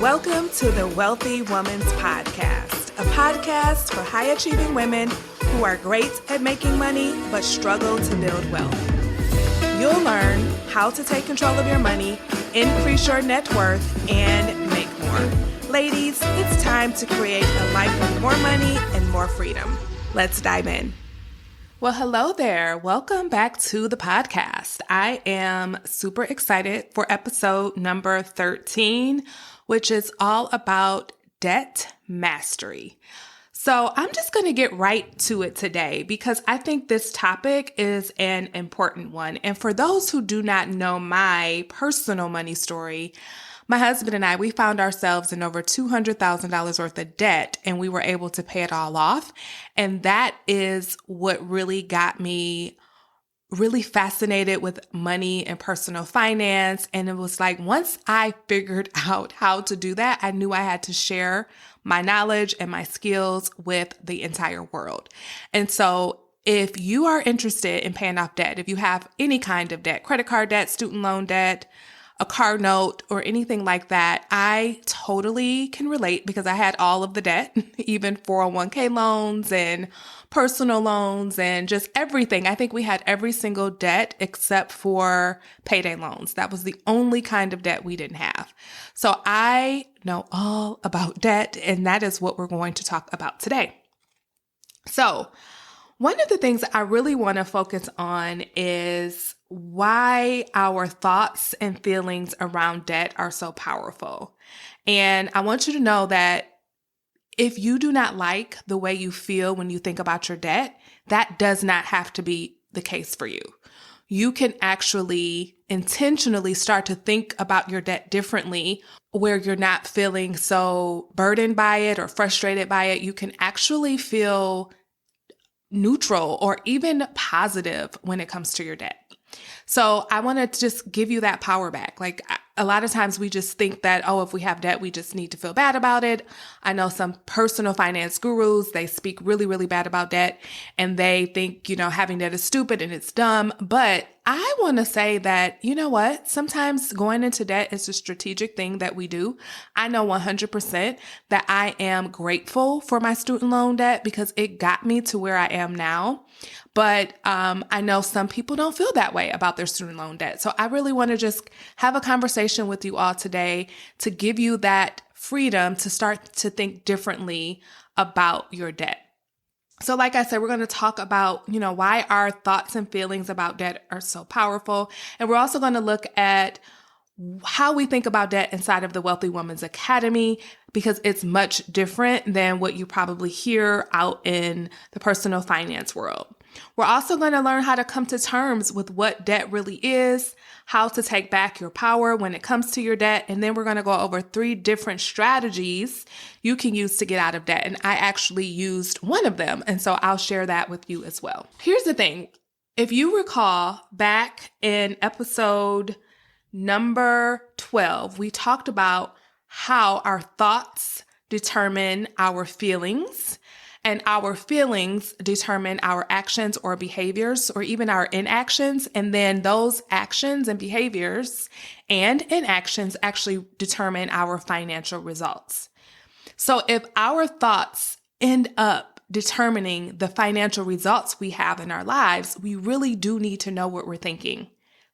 Welcome to the Wealthy Woman's Podcast, a podcast for high-achieving women who are great at making money but struggle to build wealth. You'll learn how to take control of your money, increase your net worth, and make more. Ladies, it's time to create a life with more money and more freedom. Let's dive in. Well, hello there. Welcome back to the podcast. I am super excited for episode number 13, which is all about debt mastery. So I'm just going to get right to it today because I think this topic is an important one. And for those who do not know my personal money story, my husband and I, we found ourselves in over $200,000 worth of debt, and we were able to pay it all off. And that is what really got me really fascinated with money and personal finance. And it was like, once I figured out how to do that, I knew I had to share my knowledge and my skills with the entire world. And so if you are interested in paying off debt, if you have any kind of debt, credit card debt, student loan debt, a car note, or anything like that, I totally can relate because I had all of the debt, even 401k loans and personal loans and just everything. I think we had every single debt except for payday loans. That was the only kind of debt we didn't have. So I know all about debt, and that is what we're going to talk about today. So one of the things I really want to focus on is why our thoughts and feelings around debt are so powerful. And I want you to know that if you do not like the way you feel when you think about your debt, that does not have to be the case for you. You can actually intentionally start to think about your debt differently, where you're not feeling so burdened by it or frustrated by it. You can actually feel neutral or even positive when it comes to your debt. So I want to just give you that power back. Like a lot of times we just think that, oh, if we have debt, we just need to feel bad about it. I know some personal finance gurus, they speak really, really bad about debt, and they think, having debt is stupid and it's dumb. But I want to say that, you know what? Sometimes going into debt is a strategic thing that we do. I know 100% that I am grateful for my student loan debt because it got me to where I am now. But I know some people don't feel that way about their student loan debt. So I really want to just have a conversation with you all today to give you that freedom to start to think differently about your debt. So like I said, we're going to talk about, why our thoughts and feelings about debt are so powerful. And we're also going to look at how we think about debt inside of the Wealthy Woman's Academy, because it's much different than what you probably hear out in the personal finance world. We're also going to learn how to come to terms with what debt really is, how to take back your power when it comes to your debt, and then we're going to go over 3 different strategies you can use to get out of debt. And I actually used one of them, and so I'll share that with you as well. Here's the thing. If you recall, back in episode number 12, we talked about how our thoughts determine our feelings, and our feelings determine our actions or behaviors or even our inactions. And then those actions and behaviors and inactions actually determine our financial results. So if our thoughts end up determining the financial results we have in our lives, we really do need to know what we're thinking,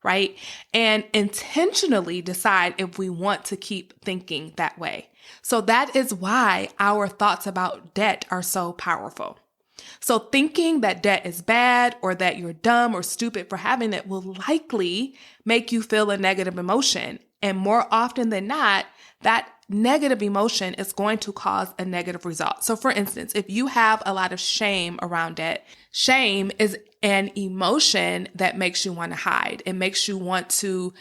right? And intentionally decide if we want to keep thinking that way. So that is why our thoughts about debt are so powerful. So thinking that debt is bad or that you're dumb or stupid for having it will likely make you feel a negative emotion. And more often than not, that negative emotion is going to cause a negative result. So for instance, if you have a lot of shame around debt, shame is an emotion that makes you want to hide. It makes you want to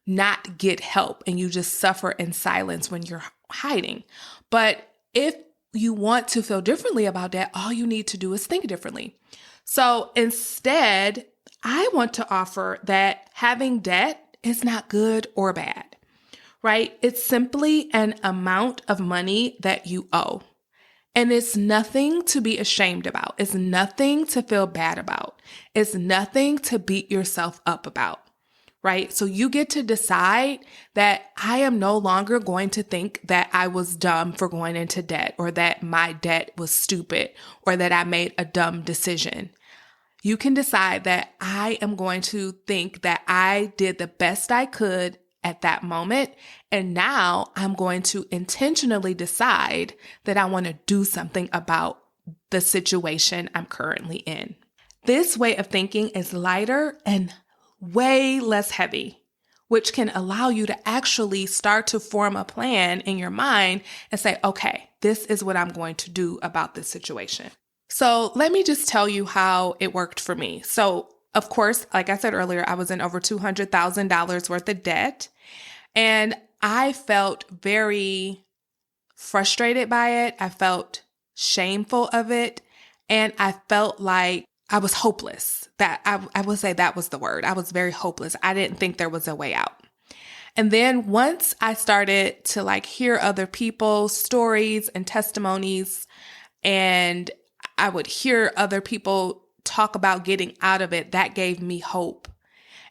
not get help, and you just suffer in silence when you're hiding. But if you want to feel differently about debt, all you need to do is think differently. So instead, I want to offer that having debt is not good or bad, right? It's simply an amount of money that you owe. And it's nothing to be ashamed about. It's nothing to feel bad about. It's nothing to beat yourself up about, right? So you get to decide that I am no longer going to think that I was dumb for going into debt, or that my debt was stupid, or that I made a dumb decision. You can decide that I am going to think that I did the best I could at that moment. And now I'm going to intentionally decide that I want to do something about the situation I'm currently in. This way of thinking is lighter and way less heavy, which can allow you to actually start to form a plan in your mind and say, okay, this is what I'm going to do about this situation. So let me just tell you how it worked for me. So of course, like I said earlier, I was in over $200,000 worth of debt, and I felt very frustrated by it. I felt shameful of it, and I felt like I was hopeless. That I would say that was the word. I was very hopeless. I didn't think there was a way out. And then once I started to hear other people's stories and testimonies, and I would hear other people talk about getting out of it, that gave me hope.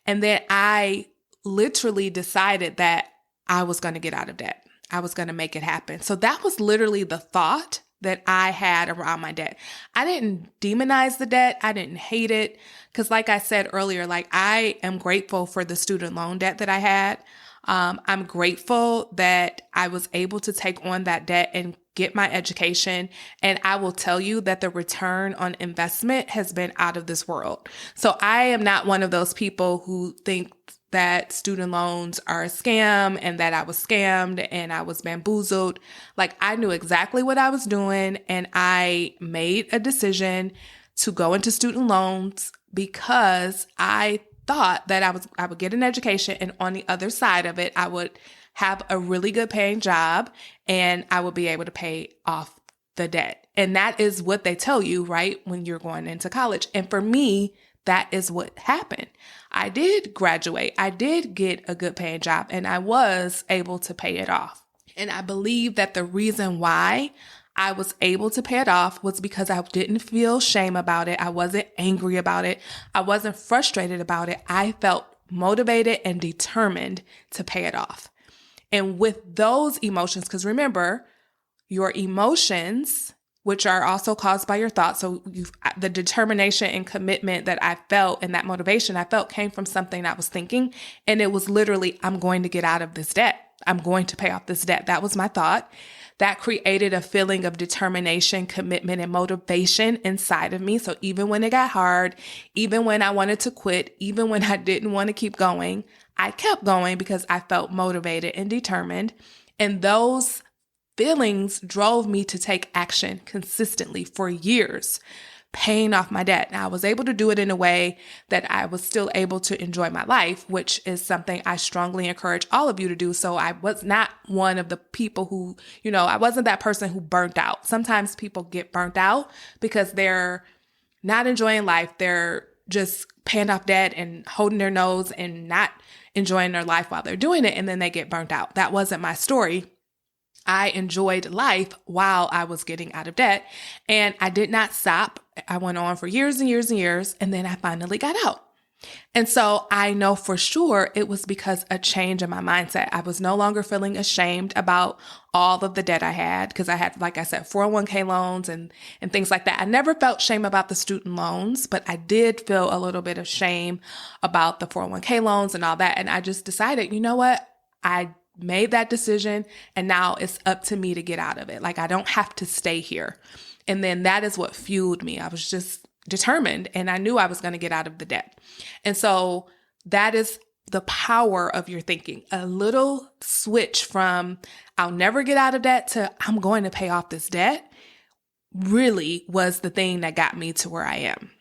And then I literally decided that I was going to get out of debt. I was going to make it happen. So that was literally the thought that I had around my debt. I didn't demonize the debt. I didn't hate it. Because like I said earlier, I am grateful for the student loan debt that I had. I'm grateful that I was able to take on that debt and get my education. And I will tell you that the return on investment has been out of this world. So I am not one of those people who think that student loans are a scam and that I was scammed and I was bamboozled. I knew exactly what I was doing, and I made a decision to go into student loans because I thought that I would get an education, and on the other side of it, I would have a really good paying job and I would be able to pay off the debt. And that is what they tell you, right, when you're going into college. And for me, that is what happened. I did graduate. I did get a good paying job, and I was able to pay it off. And I believe that the reason why I was able to pay it off was because I didn't feel shame about it. I wasn't angry about it. I wasn't frustrated about it. I felt motivated and determined to pay it off. And with those emotions, because remember, your emotions, which are also caused by your thoughts. So the determination and commitment that I felt and that motivation I felt came from something I was thinking. And it was literally, I'm going to get out of this debt. I'm going to pay off this debt. That was my thought. That created a feeling of determination, commitment, and motivation inside of me. So even when it got hard, even when I wanted to quit, even when I didn't want to keep going, I kept going because I felt motivated and determined. And those feelings drove me to take action consistently for years, paying off my debt. Now, I was able to do it in a way that I was still able to enjoy my life, which is something I strongly encourage all of you to do. So I was not one of the people who, I wasn't that person who burnt out. Sometimes people get burnt out because they're not enjoying life. They're just paying off debt and holding their nose and not enjoying their life while they're doing it. And then they get burnt out. That wasn't my story. I enjoyed life while I was getting out of debt, and I did not stop. I went on for years and years and years, and then I finally got out. And so I know for sure it was because a change in my mindset. I was no longer feeling ashamed about all of the debt I had, because I had, like I said, 401k loans and things like that. I never felt shame about the student loans, but I did feel a little bit of shame about the 401k loans and all that. And I just decided, you know what? I made that decision, and now it's up to me to get out of it. I don't have to stay here. And then that is what fueled me. I was just determined, and I knew I was going to get out of the debt. And so that is the power of your thinking. A little switch from I'll never get out of debt to I'm going to pay off this debt really was the thing that got me to where I am.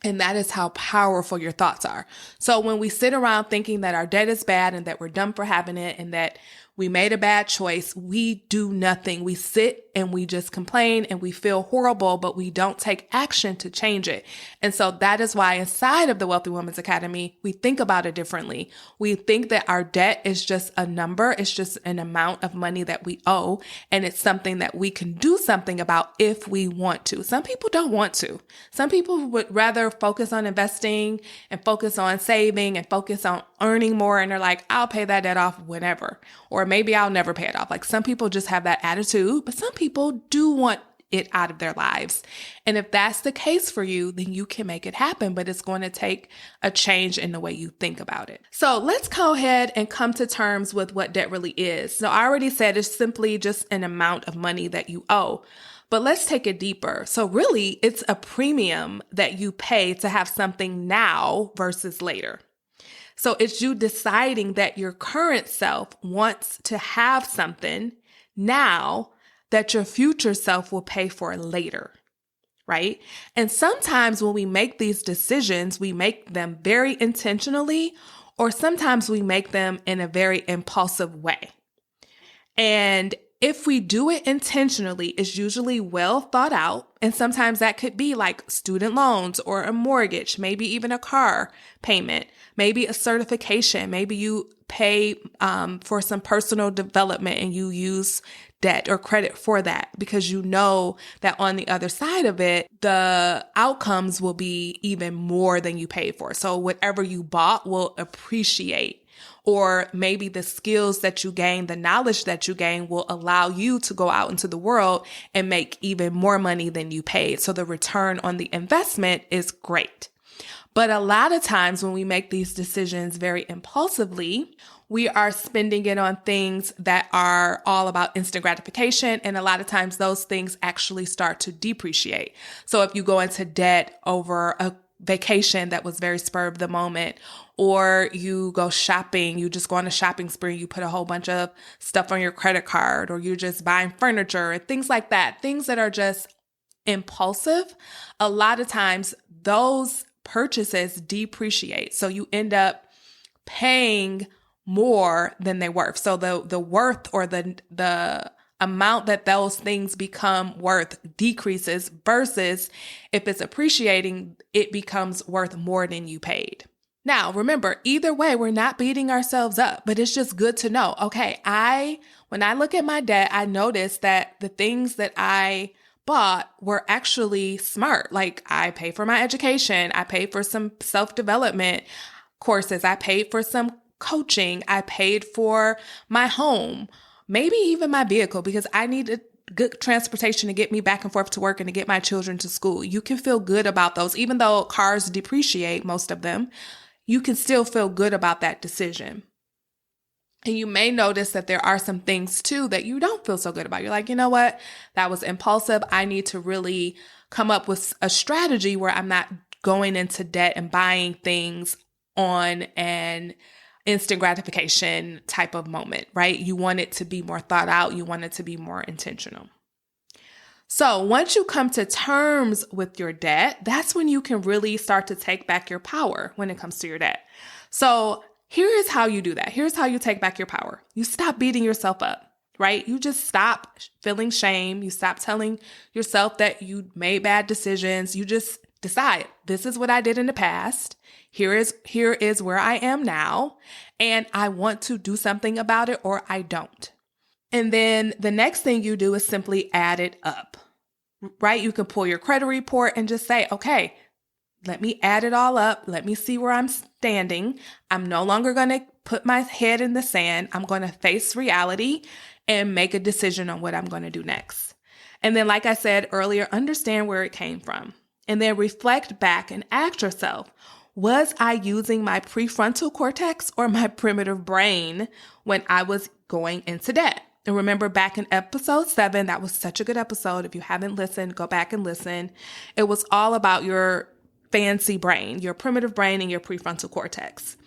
And that is how powerful your thoughts are. So when we sit around thinking that our debt is bad and that we're dumb for having it and that we made a bad choice. We do nothing. We sit and we just complain and we feel horrible, but we don't take action to change it. And so that is why inside of the Wealthy Woman's Academy, we think about it differently. We think that our debt is just a number. It's just an amount of money that we owe. And it's something that we can do something about if we want to. Some people don't want to. Some people would rather focus on investing and focus on saving and focus on earning more. And they're like, I'll pay that debt off whenever, or maybe I'll never pay it off. Like some people just have that attitude, but some people do want it out of their lives. And if that's the case for you, then you can make it happen, but it's going to take a change in the way you think about it. So let's go ahead and come to terms with what debt really is. So I already said it's simply just an amount of money that you owe. But let's take it deeper. So really, it's a premium that you pay to have something now versus later. So it's you deciding that your current self wants to have something now that your future self will pay for later, right? And sometimes when we make these decisions, we make them very intentionally, or sometimes we make them in a very impulsive way. And if we do it intentionally, it's usually well thought out. And sometimes that could be like student loans or a mortgage, maybe even a car payment, maybe a certification. Maybe you pay for some personal development and you use debt or credit for that because you know that on the other side of it, the outcomes will be even more than you paid for. So whatever you bought will appreciate. Or maybe the skills that you gain, the knowledge that you gain will allow you to go out into the world and make even more money than you paid. So the return on the investment is great. But a lot of times when we make these decisions very impulsively, we are spending it on things that are all about instant gratification. And a lot of times those things actually start to depreciate. So if you go into debt over a vacation that was very spur of the moment, or you go shopping, you just go on a shopping spree, you put a whole bunch of stuff on your credit card, or you're just buying furniture and things like that, things that are just impulsive, a lot of times those purchases depreciate. So you end up paying more than they're worth. So the worth or the amount that those things become worth decreases versus if it's appreciating, it becomes worth more than you paid. Now, remember, either way, we're not beating ourselves up, but it's just good to know, okay, when I look at my debt, I notice that the things that I bought were actually smart. Like I paid for my education. I paid for some self-development courses. I paid for some coaching. I paid for my home, maybe even my vehicle, because I needed good transportation to get me back and forth to work and to get my children to school. You can feel good about those. Even though cars depreciate, most of them, you can still feel good about that decision. And you may notice that there are some things too that you don't feel so good about. You're like, you know what? That was impulsive. I need to really come up with a strategy where I'm not going into debt and buying things on an instant gratification type of moment, right? You want it to be more thought out. You want it to be more intentional. So once you come to terms with your debt, that's when you can really start to take back your power when it comes to your debt. So here is how you do that. Here's how you take back your power. You stop beating yourself up, right? You just stop feeling shame. You stop telling yourself that you made bad decisions. You just decide, this is what I did in the past. Here is where I am now, and I want to do something about it or I don't. And then the next thing you do is simply add it up, right? You can pull your credit report and just say, okay, let me add it all up. Let me see where I'm standing. I'm no longer going to put my head in the sand. I'm going to face reality and make a decision on what I'm going to do next. And then, like I said earlier, understand where it came from. And then reflect back and ask yourself, was I using my prefrontal cortex or my primitive brain when I was going into debt? And remember back in episode 7, that was such a good episode. If you haven't listened, go back and listen. It was all about your fancy brain, your primitive brain and your prefrontal cortex.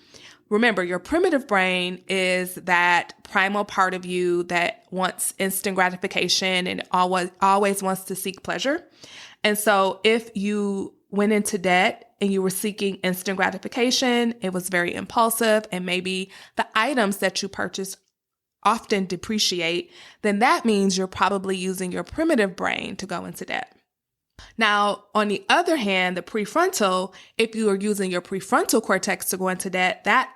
Remember, your primitive brain is that primal part of you that wants instant gratification and always wants to seek pleasure. And so if you went into debt and you were seeking instant gratification, it was very impulsive, and maybe the items that you purchased often depreciate, then that means you're probably using your primitive brain to go into debt. Now, on the other hand, the prefrontal, if you are using your prefrontal cortex to go into debt, that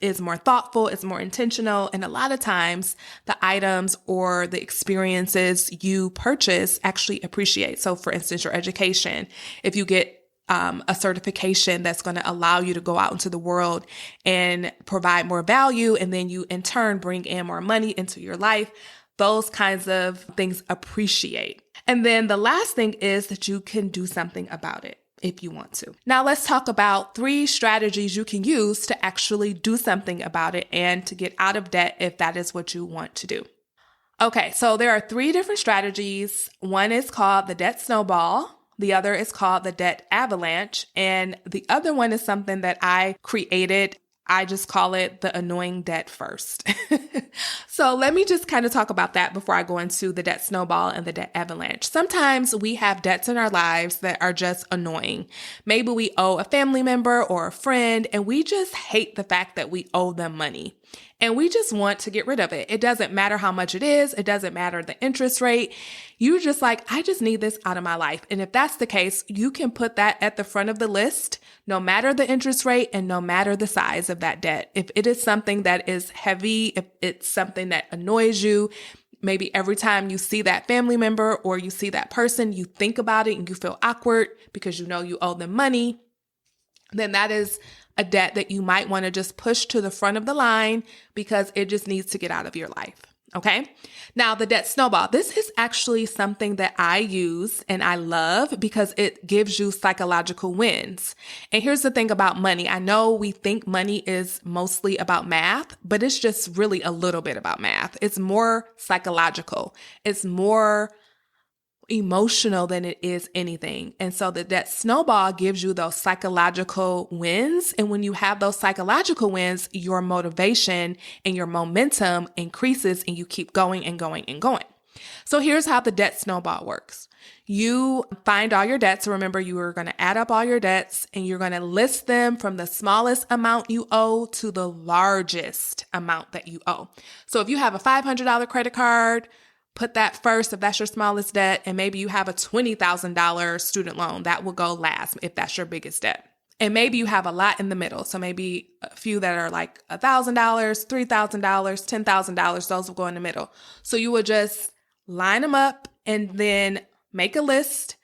is more thoughtful, it's more intentional, and a lot of times the items or the experiences you purchase actually appreciate. So for instance, your education, if you get a certification that's going to allow you to go out into the world and provide more value, and then you in turn bring in more money into your life, those kinds of things appreciate. And then the last thing is that you can do something about it if you want to. Now let's talk about 3 strategies you can use to actually do something about it and to get out of debt if that is what you want to do. Okay, so there are 3 different strategies. One is called the Debt Snowball. The other is called the Debt Avalanche. And the other one is something that I created. I just call it the annoying debt first. So let me just kind of talk about that before I go into the Debt Snowball and the Debt Avalanche. Sometimes we have debts in our lives that are just annoying. Maybe we owe a family member or a friend, and we just hate the fact that we owe them money. And we just want to get rid of it. It doesn't matter how much it is. It doesn't matter the interest rate. You're just like, I just need this out of my life. And if that's the case, you can put that at the front of the list, no matter the interest rate and no matter the size of that debt. If it is something that is heavy, if it's something that annoys you, maybe every time you see that family member or you see that person, you think about it and you feel awkward because you know you owe them money, then that is a debt that you might want to just push to the front of the line because it just needs to get out of your life. Okay. Now the Debt Snowball, this is actually something that I use and I love because it gives you psychological wins. And here's the thing about money. I know we think money is mostly about math, but it's just really a little bit about math. It's more psychological. It's more emotional than it is anything. And so the Debt Snowball gives you those psychological wins. And when you have those psychological wins, your motivation and your momentum increases and you keep going and going and going. So here's how the Debt Snowball works. You find all your debts. Remember, you are going to add up all your debts and you're going to list them from the smallest amount you owe to the largest amount that you owe. So if you have a $500 credit card, put that first if that's your smallest debt, and maybe you have a $20,000 student loan. That will go last if that's your biggest debt. And maybe you have a lot in the middle. So maybe a few that are like $1,000, $3,000, $10,000, those will go in the middle. So you will just line them up and then make a list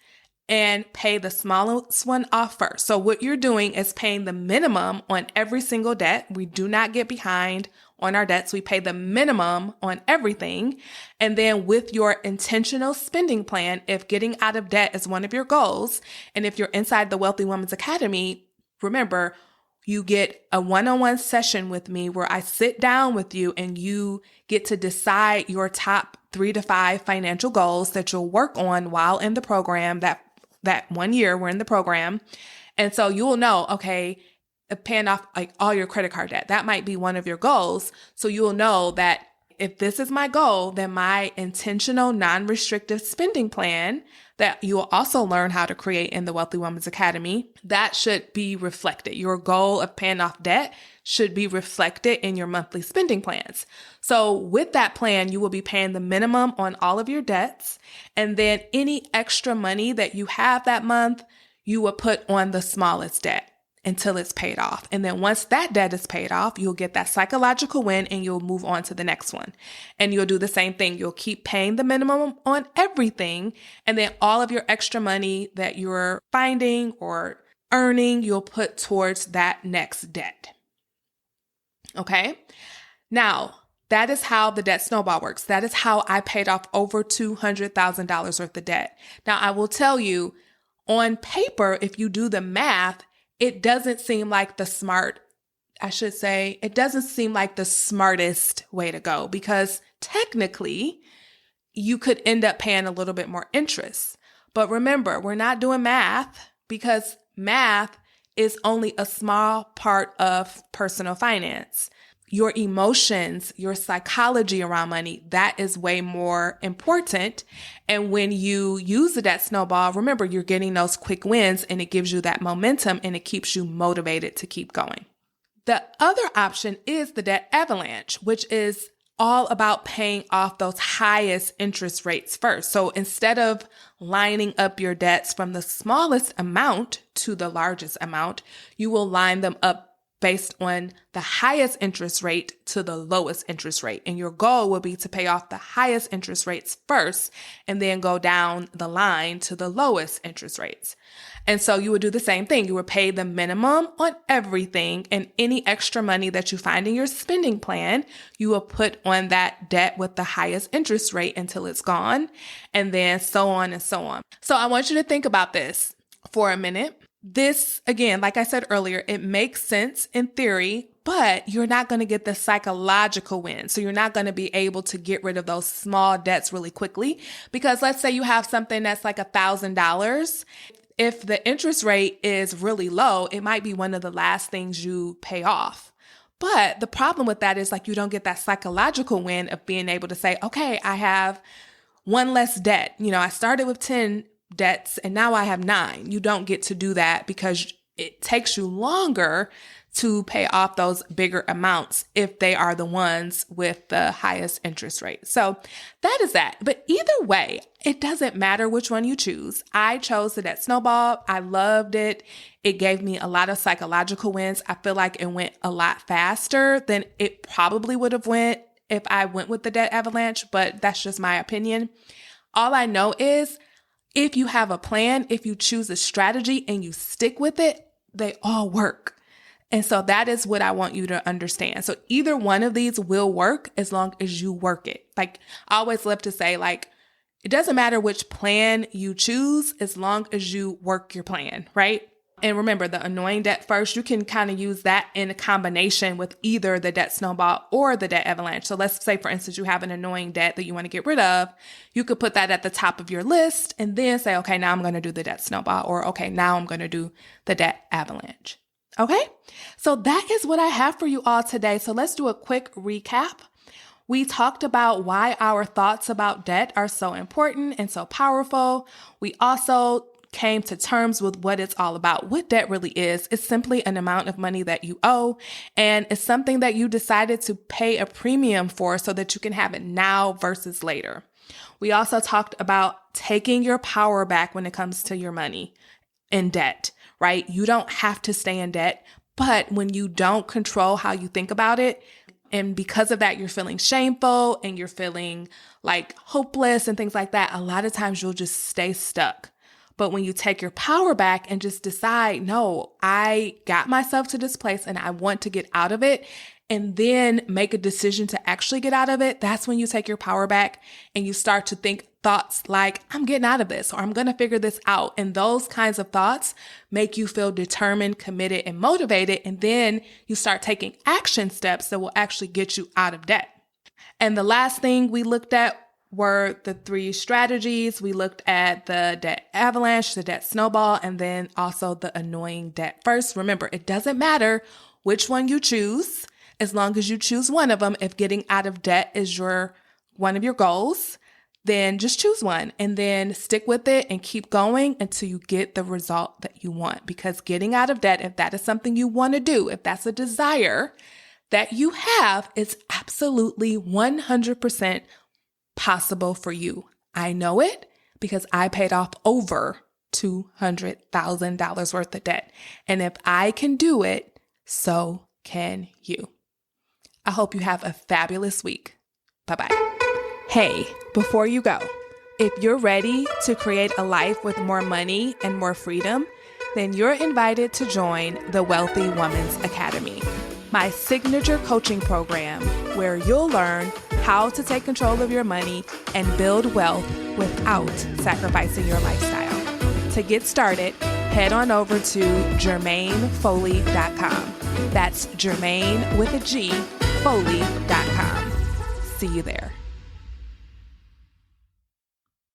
and pay the smallest one off first. So what you're doing is paying the minimum on every single debt. We do not get behind on our debts. We pay the minimum on everything. And then with your intentional spending plan, if getting out of debt is one of your goals, and if you're inside the Wealthy Woman's Academy, remember, you get a one-on-one session with me where I sit down with you and you get to decide your top 3 to 5 financial goals that you'll work on while in the program, that 1 year we're in the program. And so you will know, okay, paying off like all your credit card debt. That might be one of your goals. So you will know that if this is my goal, then my intentional non-restrictive spending plan that you will also learn how to create in the Wealthy Woman's Academy, that should be reflected. Your goal of paying off debt should be reflected in your monthly spending plans. So with that plan, you will be paying the minimum on all of your debts. And then any extra money that you have that month, you will put on the smallest debt until it's paid off. And then once that debt is paid off, you'll get that psychological win and you'll move on to the next one. And you'll do the same thing. You'll keep paying the minimum on everything. And then all of your extra money that you're finding or earning, you'll put towards that next debt. Okay. Now, that is how the Debt Snowball works. That is how I paid off over $200,000 worth of debt. Now, I will tell you, on paper, if you do the math, it doesn't seem like the smartest way to go because technically you could end up paying a little bit more interest. But remember, we're not doing math because math is only a small part of personal finance. Your emotions, your psychology around money, that is way more important. And when you use the Debt Snowball, remember, you're getting those quick wins and it gives you that momentum and it keeps you motivated to keep going. The other option is the Debt Avalanche, which is all about paying off those highest interest rates first. So instead of lining up your debts from the smallest amount to the largest amount, you will line them up based on the highest interest rate to the lowest interest rate. And your goal will be to pay off the highest interest rates first and then go down the line to the lowest interest rates. And so you would do the same thing. You would pay the minimum on everything, and any extra money that you find in your spending plan, you will put on that debt with the highest interest rate until it's gone, and then so on and so on. So I want you to think about this for a minute. This, again, like I said earlier, it makes sense in theory, but you're not going to get the psychological win. So you're not going to be able to get rid of those small debts really quickly, because let's say you have something that's like $1,000. If the interest rate is really low, it might be one of the last things you pay off. But the problem with that is like you don't get that psychological win of being able to say, okay, I have one less debt. I started with 10 debts and now I have 9. You don't get to do that because it takes you longer to pay off those bigger amounts if they are the ones with the highest interest rate. So that is that. But either way, it doesn't matter which one you choose. I chose the Debt Snowball. I loved it. It gave me a lot of psychological wins. I feel like it went a lot faster than it probably would have went if I went with the Debt Avalanche, but that's just my opinion. All I know is if you have a plan, if you choose a strategy and you stick with it, they all work. And so that is what I want you to understand. So either one of these will work as long as you work it. Like I always love to say, like, it doesn't matter which plan you choose as long as you work your plan, right? And remember, the annoying debt first, you can kind of use that in a combination with either the Debt Snowball or the Debt Avalanche. So let's say, for instance, you have an annoying debt that you want to get rid of. You could put that at the top of your list and then say, okay, now I'm going to do the Debt Snowball, or okay, now I'm going to do the Debt Avalanche. Okay, so that is what I have for you all today. So let's do a quick recap. We talked about why our thoughts about debt are so important and so powerful. We also came to terms with what it's all about. What debt really is. It's simply an amount of money that you owe, and it's something that you decided to pay a premium for so that you can have it now versus later. We also talked about taking your power back when it comes to your money in debt, right? You don't have to stay in debt, but when you don't control how you think about it, and because of that, you're feeling shameful and you're feeling like hopeless and things like that, a lot of times you'll just stay stuck. But when you take your power back and just decide, no, I got myself to this place and I want to get out of it, and then make a decision to actually get out of it, that's when you take your power back and you start to think thoughts like, I'm getting out of this, or I'm going to figure this out. And those kinds of thoughts make you feel determined, committed, and motivated. And then you start taking action steps that will actually get you out of debt. And the last thing we looked at were the 3 strategies. We looked at the Debt Avalanche, the Debt Snowball, and then also the annoying debt first. Remember, it doesn't matter which one you choose, as long as you choose one of them. If getting out of debt is one of your goals, then just choose one and then stick with it and keep going until you get the result that you want. Because getting out of debt, if that is something you want to do, if that's a desire that you have, it's absolutely 100% possible for you. I know it because I paid off over $200,000 worth of debt. And if I can do it, so can you. I hope you have a fabulous week. Bye-bye. Hey, before you go, if you're ready to create a life with more money and more freedom, then you're invited to join the Wealthy Woman's Academy, my signature coaching program where you'll learn how to take control of your money and build wealth without sacrificing your lifestyle. To get started, head on over to JermaineFoley.com. That's Jermaine with a G, Foley.com. See you there.